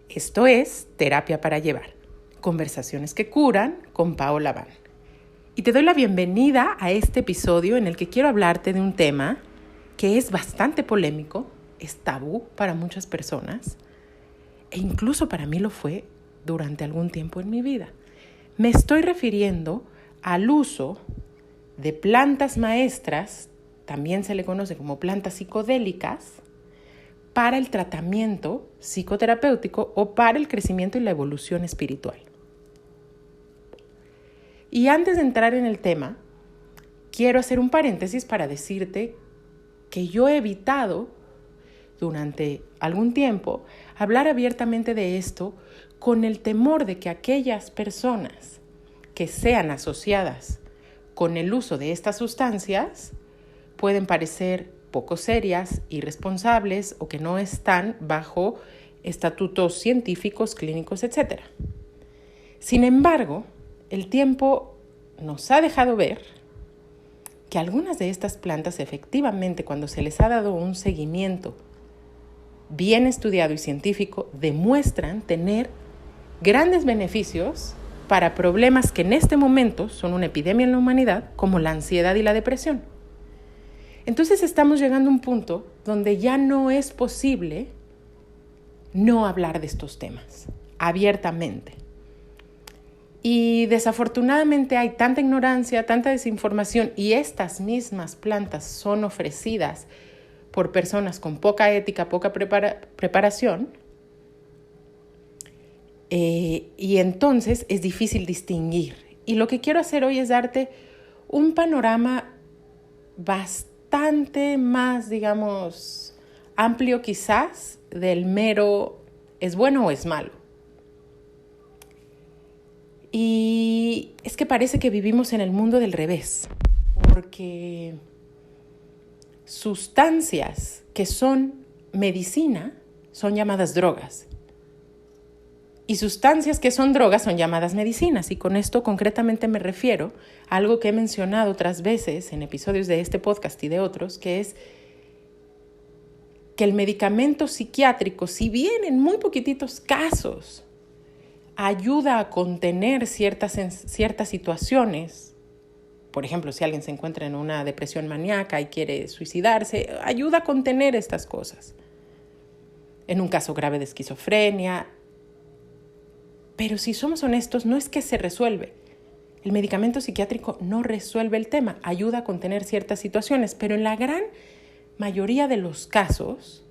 Esto es Terapia para Llevar, conversaciones que curan con Paola Van. Y te doy la bienvenida a este episodio en el que quiero hablarte de un tema que es bastante polémico, es tabú para muchas personas e incluso para mí lo fue durante algún tiempo en mi vida. Me estoy refiriendo al uso de plantas maestras, también se le conoce como plantas psicodélicas, para el tratamiento psicoterapéutico o para el crecimiento y la evolución espiritual. Y antes de entrar en el tema, quiero hacer un paréntesis para decirte que yo he evitado durante algún tiempo hablar abiertamente de esto con el temor de que aquellas personas que sean asociadas con el uso de estas sustancias pueden parecer poco serias, irresponsables o que no están bajo estatutos científicos, clínicos, etc. Sin embargo, el tiempo nos ha dejado ver que algunas de estas plantas efectivamente, cuando se les ha dado un seguimiento bien estudiado y científico, demuestran tener grandes beneficios para problemas que en este momento son una epidemia en la humanidad, como la ansiedad y la depresión. Entonces estamos llegando a un punto donde ya no es posible no hablar de estos temas abiertamente. Y desafortunadamente hay tanta ignorancia, tanta desinformación, y estas mismas plantas son ofrecidas por personas con poca ética, poca preparación, y entonces es difícil distinguir. Y lo que quiero hacer hoy es darte un panorama bastante más, digamos, amplio quizás del mero ¿es bueno o es malo? Y es que parece que vivimos en el mundo del revés, porque sustancias que son medicina son llamadas drogas y sustancias que son drogas son llamadas medicinas. Y con esto concretamente me refiero a algo que he mencionado otras veces en episodios de este podcast y de otros, que es que el medicamento psiquiátrico, si bien en muy poquititos casos ayuda a contener ciertas situaciones, por ejemplo, si alguien se encuentra en una depresión maníaca y quiere suicidarse, ayuda a contener estas cosas. En un caso grave de esquizofrenia. Pero si somos honestos, no es que se resuelve. El medicamento psiquiátrico no resuelve el tema, ayuda a contener ciertas situaciones, pero en la gran mayoría de los casos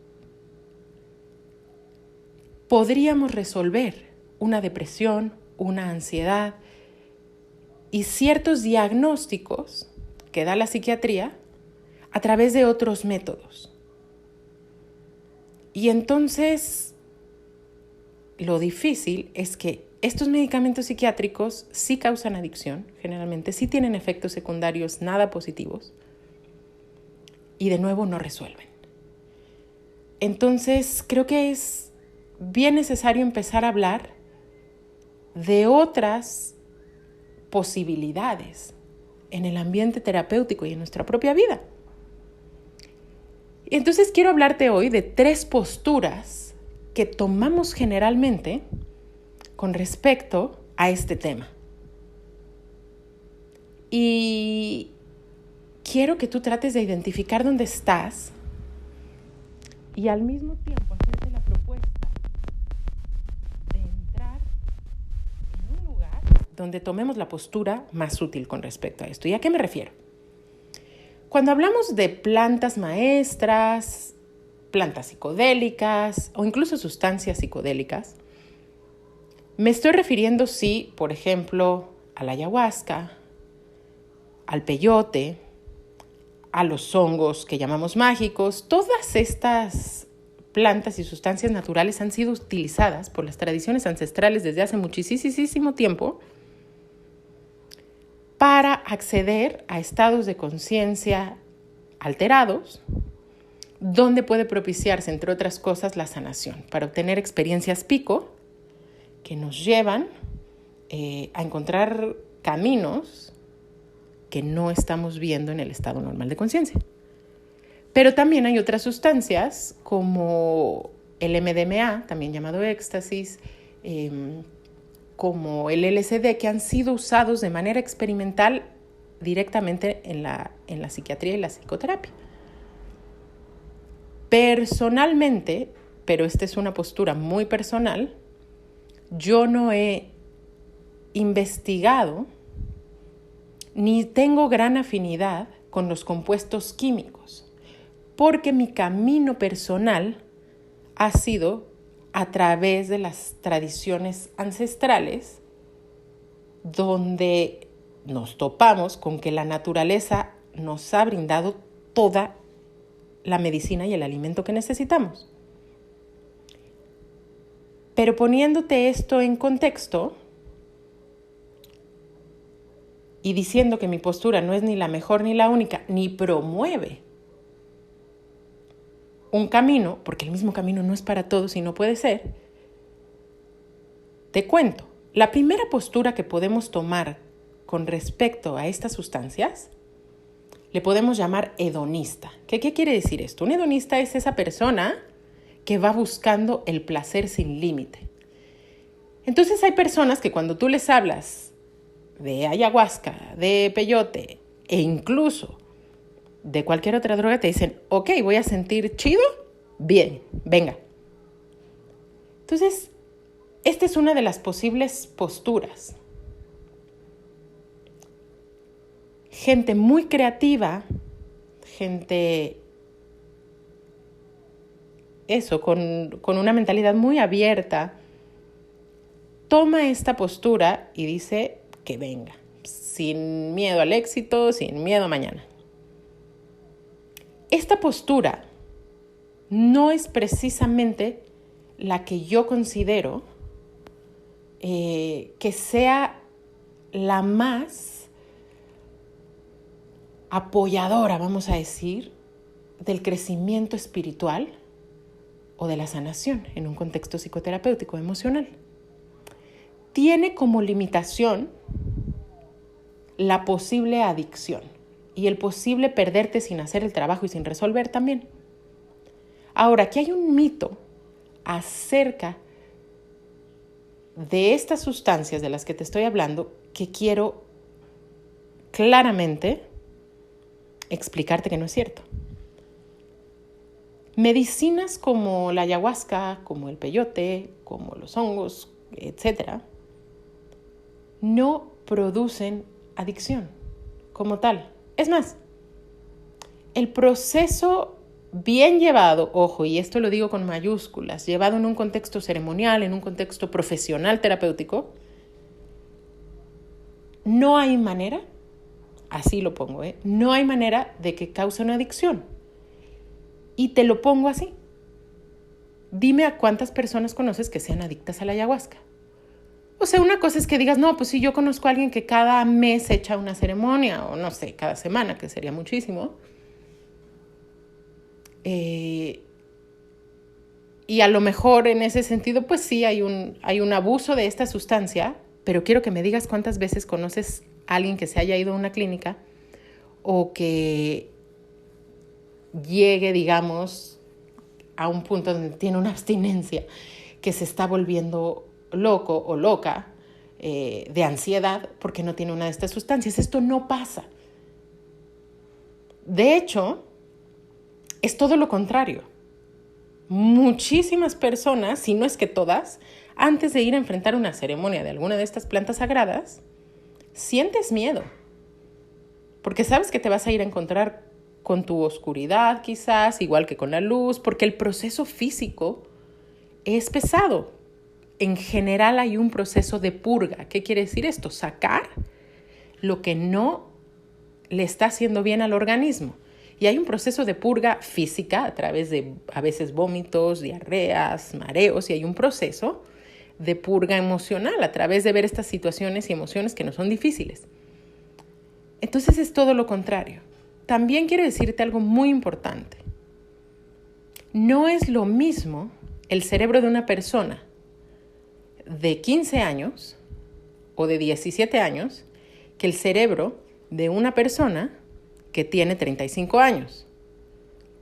podríamos resolver una depresión, una ansiedad y ciertos diagnósticos que da la psiquiatría a través de otros métodos. Y entonces lo difícil es que estos medicamentos psiquiátricos sí causan adicción, generalmente sí tienen efectos secundarios nada positivos y de nuevo no resuelven. Entonces creo que es bien necesario empezar a hablar de otras posibilidades en el ambiente terapéutico y en nuestra propia vida. Entonces quiero hablarte hoy de 3 posturas que tomamos generalmente con respecto a este tema. Y quiero que tú trates de identificar dónde estás y al mismo tiempo hacerte la propuesta de entrar en un lugar donde tomemos la postura más útil con respecto a esto. ¿Y a qué me refiero? Cuando hablamos de plantas maestras, plantas psicodélicas o incluso sustancias psicodélicas, me estoy refiriendo, sí, por ejemplo, a la ayahuasca, al peyote, a los hongos que llamamos mágicos. Todas estas plantas y sustancias naturales han sido utilizadas por las tradiciones ancestrales desde hace muchísimo tiempo para acceder a estados de conciencia alterados, donde puede propiciarse, entre otras cosas, la sanación, para obtener experiencias pico que nos llevan a encontrar caminos que no estamos viendo en el estado normal de conciencia. Pero también hay otras sustancias como el MDMA, también llamado éxtasis, como el LSD, que han sido usados de manera experimental directamente en la psiquiatría y la psicoterapia. Personalmente, pero esta es una postura muy personal, yo no he investigado ni tengo gran afinidad con los compuestos químicos, porque mi camino personal ha sido a través de las tradiciones ancestrales, donde nos topamos con que la naturaleza nos ha brindado toda la medicina y el alimento que necesitamos. Pero poniéndote esto en contexto y diciendo que mi postura no es ni la mejor ni la única, ni promueve un camino, porque el mismo camino no es para todos y no puede ser, te cuento, la primera postura que podemos tomar con respecto a estas sustancias le podemos llamar hedonista. ¿Qué quiere decir esto? Un hedonista es esa persona que va buscando el placer sin límite. Entonces hay personas que cuando tú les hablas de ayahuasca, de peyote e incluso de cualquier otra droga, te dicen, ok, voy a sentir chido, bien, venga. Entonces, esta es una de las posibles posturas. Gente muy creativa, gente, con una mentalidad muy abierta, toma esta postura y dice que venga, sin miedo al éxito, sin miedo a mañana. Esta postura no es precisamente la que yo considero que sea la más apoyadora, vamos a decir, del crecimiento espiritual o de la sanación en un contexto psicoterapéutico emocional. Tiene como limitación la posible adicción y el posible perderte sin hacer el trabajo y sin resolver también. Ahora, aquí hay un mito acerca de estas sustancias de las que te estoy hablando que quiero claramente explicarte que no es cierto. Medicinas como la ayahuasca, como el peyote, como los hongos, etc., no producen adicción como tal. Es más, el proceso bien llevado, ojo, y esto lo digo con mayúsculas, llevado en un contexto ceremonial, en un contexto profesional terapéutico, no hay manera, así lo pongo, no hay manera de que cause una adicción. Y te lo pongo así. Dime a cuántas personas conoces que sean adictas a la ayahuasca. O sea, una cosa es que digas, no, pues sí, yo conozco a alguien que cada mes echa una ceremonia, o no sé, cada semana, que sería muchísimo. Y a lo mejor en ese sentido, pues sí, hay un abuso de esta sustancia, pero quiero que me digas cuántas veces conoces a alguien que se haya ido a una clínica o que llegue, digamos, a un punto donde tiene una abstinencia, que se está volviendo loco o loca de ansiedad porque no tiene una de estas sustancias. Esto no pasa. De hecho, es todo lo contrario. Muchísimas personas, si no es que todas, antes de ir a enfrentar una ceremonia de alguna de estas plantas sagradas, sientes miedo. Porque sabes que te vas a ir a encontrar con tu oscuridad quizás, igual que con la luz, porque el proceso físico es pesado. En general hay un proceso de purga. ¿Qué quiere decir esto? Sacar lo que no le está haciendo bien al organismo. Y hay un proceso de purga física a través de, a veces, vómitos, diarreas, mareos, y hay un proceso de purga emocional a través de ver estas situaciones y emociones que no son difíciles. Entonces es todo lo contrario. También quiero decirte algo muy importante. No es lo mismo el cerebro de una persona de 15 años o de 17 años que el cerebro de una persona que tiene 35 años.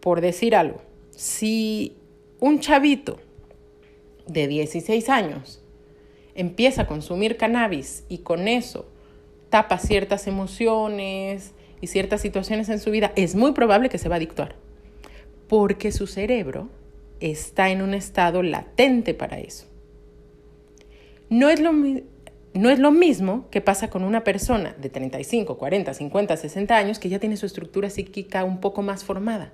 Por decir algo, si un chavito de 16 años empieza a consumir cannabis y con eso tapa ciertas emociones y ciertas situaciones en su vida, es muy probable que se va a adictuar, porque su cerebro está en un estado latente para eso. No es lo mismo que pasa con una persona de 35, 40, 50, 60 años que ya tiene su estructura psíquica un poco más formada.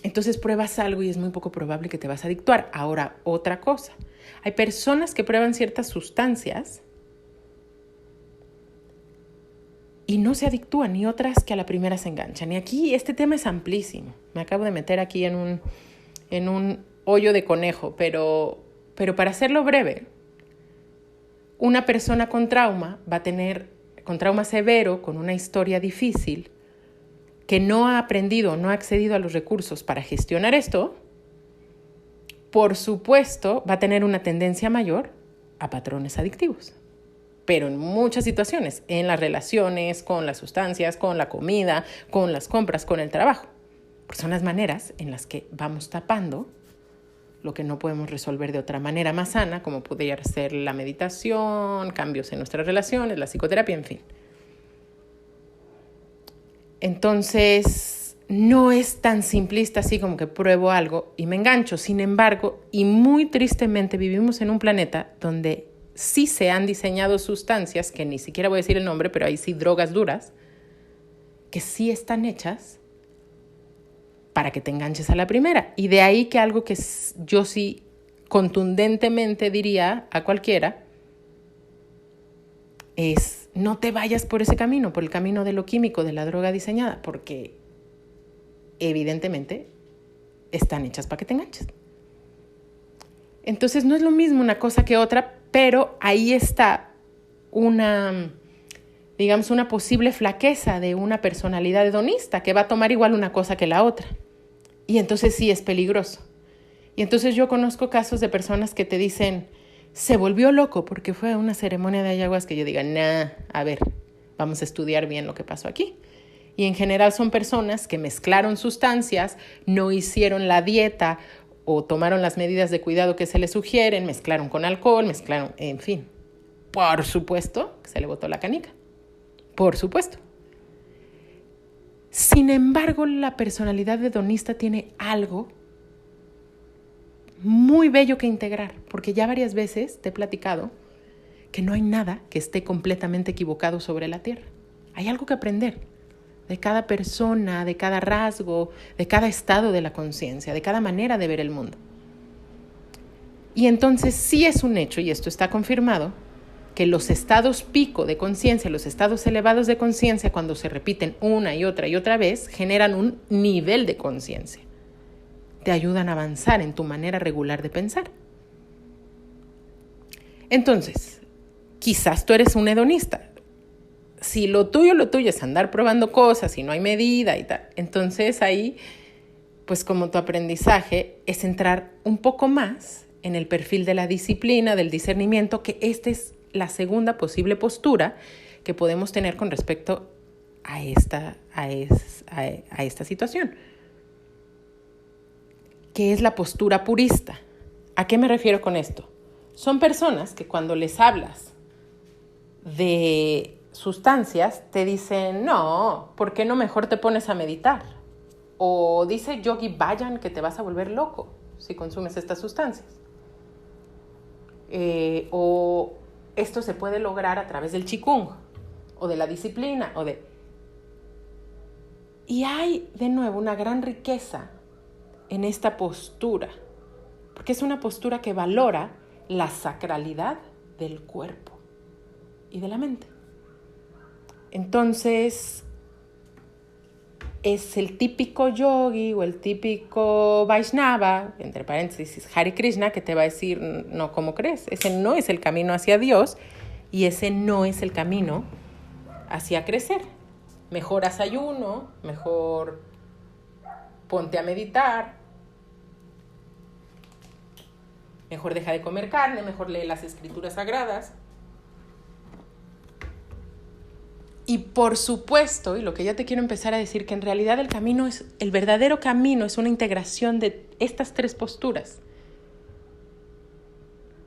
Entonces pruebas algo y es muy poco probable que te vas a adictuar. Ahora, otra cosa. Hay personas que prueban ciertas sustancias y no se adictúan, y otras que a la primera se enganchan. Y aquí este tema es amplísimo. Me acabo de meter aquí en un hoyo de conejo, pero para hacerlo breve, una persona con trauma con trauma severo, con una historia difícil, que no ha aprendido, no ha accedido a los recursos para gestionar esto, por supuesto va a tener una tendencia mayor a patrones adictivos. Pero en muchas situaciones, en las relaciones, con las sustancias, con la comida, con las compras, con el trabajo. Porque son las maneras en las que vamos tapando lo que no podemos resolver de otra manera más sana, como podría ser la meditación, cambios en nuestras relaciones, la psicoterapia, en fin. Entonces, no es tan simplista así como que pruebo algo y me engancho. Sin embargo, y muy tristemente vivimos en un planeta donde sí se han diseñado sustancias, que ni siquiera voy a decir el nombre, pero ahí sí drogas duras, que sí están hechas para que te enganches a la primera. Y de ahí que algo que yo sí contundentemente diría a cualquiera es: no te vayas por ese camino, por el camino de lo químico, de la droga diseñada, porque evidentemente están hechas para que te enganches. Entonces no es lo mismo una cosa que otra, pero ahí está una posible flaqueza de una personalidad hedonista que va a tomar igual una cosa que la otra. Y entonces sí es peligroso. Y entonces yo conozco casos de personas que te dicen: se volvió loco porque fue a una ceremonia de ayahuasca. Que yo diga: a ver, vamos a estudiar bien lo que pasó aquí. Y en general son personas que mezclaron sustancias, no hicieron la dieta o tomaron las medidas de cuidado que se les sugieren, mezclaron con alcohol, en fin. Por supuesto que se le botó la canica. Por supuesto. Sin embargo, la personalidad hedonista tiene algo muy bello que integrar, porque ya varias veces te he platicado que no hay nada que esté completamente equivocado sobre la Tierra. Hay algo que aprender de cada persona, de cada rasgo, de cada estado de la conciencia, de cada manera de ver el mundo. Y entonces sí es un hecho, y esto está confirmado, que los estados pico de conciencia, los estados elevados de conciencia, cuando se repiten una y otra vez, generan un nivel de conciencia. Te ayudan a avanzar en tu manera regular de pensar. Entonces, quizás tú eres un hedonista. Si lo tuyo es andar probando cosas y no hay medida y tal, entonces ahí, pues como tu aprendizaje es entrar un poco más en el perfil de la disciplina, del discernimiento, que esta es la segunda posible postura que podemos tener con respecto a esta situación, que es la postura purista. ¿A qué me refiero con esto? Son personas que cuando les hablas de sustancias te dicen: no, ¿por qué no mejor te pones a meditar? O dice Yogi Bhajan que te vas a volver loco si consumes estas sustancias. O esto se puede lograr a través del Qigong o de la disciplina Y hay de nuevo una gran riqueza en esta postura, porque es una postura que valora la sacralidad del cuerpo y de la mente. Entonces, es el típico yogi o el típico Vaishnava, entre paréntesis Hare Krishna, que te va a decir: no, ¿cómo crees? Ese no es el camino hacia Dios y ese no es el camino hacia crecer. Mejor haz ayuno, mejor ponte a meditar, mejor deja de comer carne, mejor lee las escrituras sagradas. Y por supuesto, y lo que ya te quiero empezar a decir, que en realidad el verdadero camino es una integración de estas tres posturas.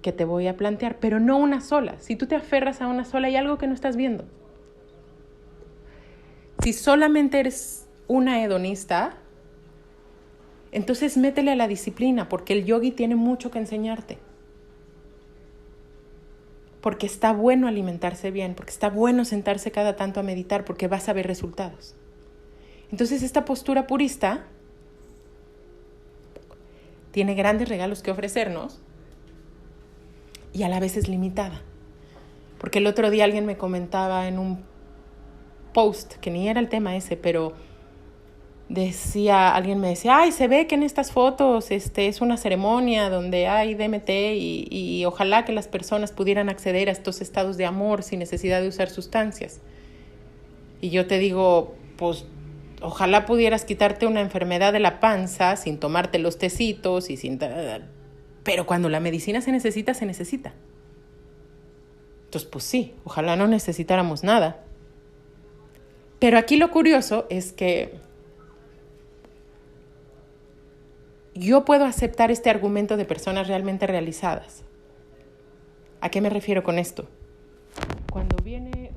que te voy a plantear, pero no una sola. Si tú te aferras a una sola, hay algo que no estás viendo. Si solamente eres una hedonista, entonces métele a la disciplina, porque el yogi tiene mucho que enseñarte. Porque está bueno alimentarse bien, porque está bueno sentarse cada tanto a meditar, porque vas a ver resultados. Entonces esta postura purista tiene grandes regalos que ofrecernos y a la vez es limitada. Porque el otro día alguien me comentaba en un post, que ni era el tema ese, pero alguien me decía, ay, se ve que en estas fotos es una ceremonia donde hay DMT y ojalá que las personas pudieran acceder a estos estados de amor sin necesidad de usar sustancias. Y yo te digo, pues ojalá pudieras quitarte una enfermedad de la panza sin tomarte los tecitos y sin... Pero cuando la medicina se necesita, se necesita. Entonces, pues sí, ojalá no necesitáramos nada. Pero aquí lo curioso es que yo puedo aceptar este argumento de personas realmente realizadas. ¿A qué me refiero con esto? Cuando viene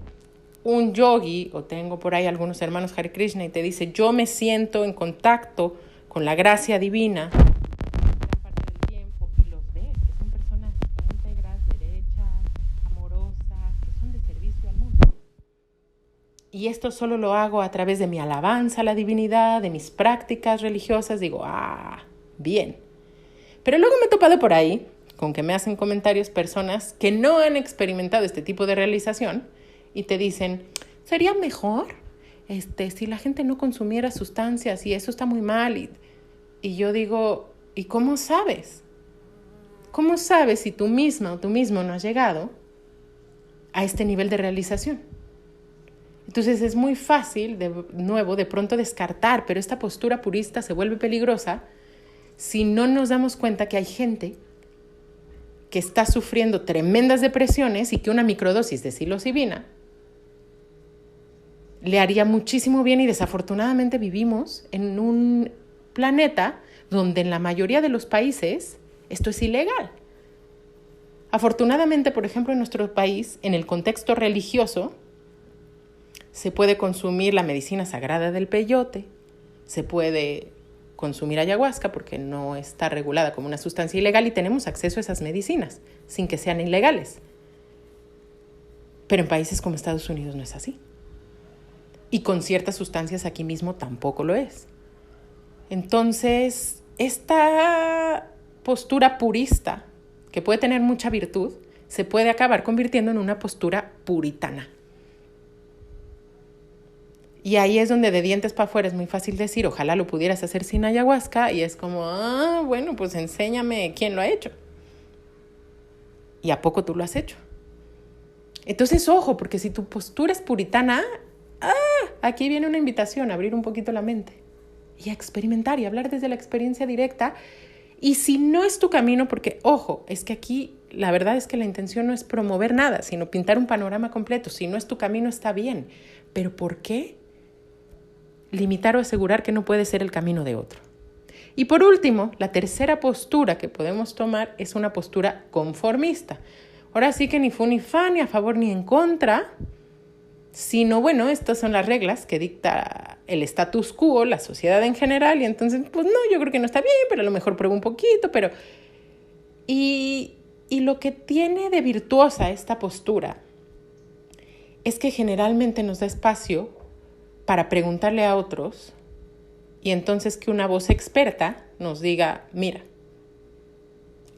un yogi, o tengo por ahí algunos hermanos Hare Krishna, y te dice, yo me siento en contacto con la gracia divina gran parte del tiempo, y los ves, que son personas íntegras, derechas, amorosas, que son de servicio al mundo. Y esto solo lo hago a través de mi alabanza a la divinidad, de mis prácticas religiosas. Digo, bien. Pero luego me he topado por ahí con que me hacen comentarios personas que no han experimentado este tipo de realización y te dicen, sería mejor si la gente no consumiera sustancias y eso está muy mal. Y yo digo, ¿y cómo sabes? ¿Cómo sabes si tú misma o tú mismo no has llegado a este nivel de realización? Entonces es muy fácil, de nuevo, de pronto descartar, pero esta postura purista se vuelve peligrosa si no nos damos cuenta que hay gente que está sufriendo tremendas depresiones y que una microdosis de psilocibina le haría muchísimo bien, y desafortunadamente vivimos en un planeta donde en la mayoría de los países esto es ilegal. Afortunadamente, por ejemplo, en nuestro país, en el contexto religioso, se puede consumir la medicina sagrada del peyote, se puede consumir ayahuasca porque no está regulada como una sustancia ilegal y tenemos acceso a esas medicinas sin que sean ilegales. Pero en países como Estados Unidos no es así. Y con ciertas sustancias aquí mismo tampoco lo es. Entonces, esta postura purista, que puede tener mucha virtud, se puede acabar convirtiendo en una postura puritana. Y ahí es donde de dientes para afuera es muy fácil decir, ojalá lo pudieras hacer sin ayahuasca, y es como, bueno, pues enséñame quién lo ha hecho. ¿Y a poco tú lo has hecho? Entonces, ojo, porque si tu postura es puritana, aquí viene una invitación a abrir un poquito la mente y a experimentar y hablar desde la experiencia directa. Y si no es tu camino, porque, ojo, es que aquí la verdad es que la intención no es promover nada, sino pintar un panorama completo. Si no es tu camino, está bien. ¿Pero por qué limitar o asegurar que no puede ser el camino de otro? Y por último, la tercera postura que podemos tomar es una postura conformista. Ahora sí que ni fu ni fa, ni a favor ni en contra, sino, bueno, estas son las reglas que dicta el status quo, la sociedad en general, y entonces, pues no, yo creo que no está bien, pero a lo mejor pruebo un poquito, pero... Y lo que tiene de virtuosa esta postura es que generalmente nos da espacio para preguntarle a otros, y entonces que una voz experta nos diga, mira,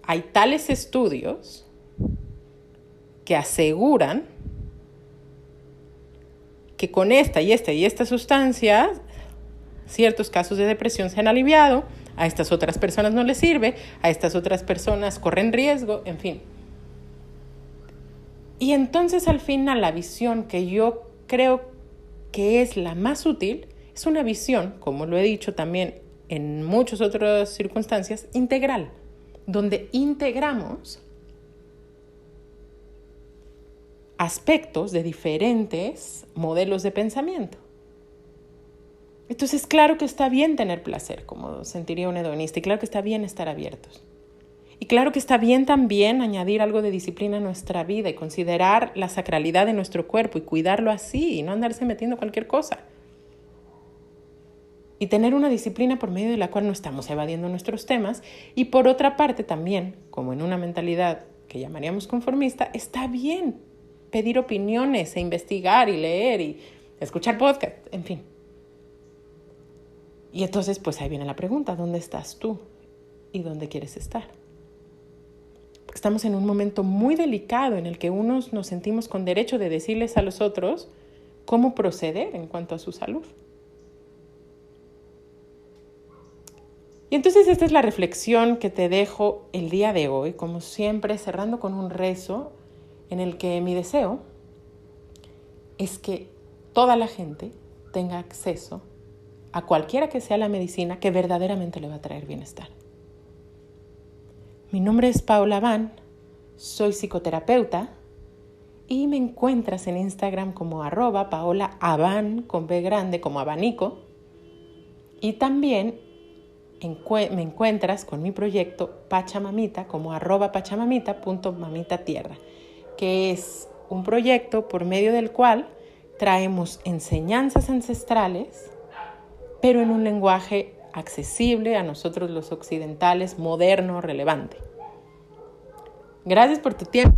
hay tales estudios que aseguran que con esta y esta sustancia ciertos casos de depresión se han aliviado, a estas otras personas no les sirve, a estas otras personas corren riesgo, en fin. Y entonces al final la visión que yo creo que es la más útil es una visión, como lo he dicho también en muchas otras circunstancias, integral, donde integramos aspectos de diferentes modelos de pensamiento. Entonces, claro que está bien tener placer, como sentiría un hedonista, y claro que está bien estar abiertos. Y claro que está bien también añadir algo de disciplina a nuestra vida y considerar la sacralidad de nuestro cuerpo y cuidarlo así y no andarse metiendo cualquier cosa. Y tener una disciplina por medio de la cual no estamos evadiendo nuestros temas. Y por otra parte también, como en una mentalidad que llamaríamos conformista, está bien pedir opiniones e investigar y leer y escuchar podcast, en fin. Y entonces pues ahí viene la pregunta, ¿dónde estás tú? ¿Y dónde quieres estar? Estamos en un momento muy delicado en el que unos nos sentimos con derecho de decirles a los otros cómo proceder en cuanto a su salud. Y entonces esta es la reflexión que te dejo el día de hoy, como siempre cerrando con un rezo en el que mi deseo es que toda la gente tenga acceso a cualquiera que sea la medicina que verdaderamente le va a traer bienestar. Mi nombre es Paola Abán, soy psicoterapeuta y me encuentras en Instagram como @PaolaAbán con B grande como abanico, y también me encuentras con mi proyecto Pachamamita como @pachamamita.mamitatierra, que es un proyecto por medio del cual traemos enseñanzas ancestrales, pero en un lenguaje accesible a nosotros los occidentales, moderno, relevante. Gracias por tu tiempo.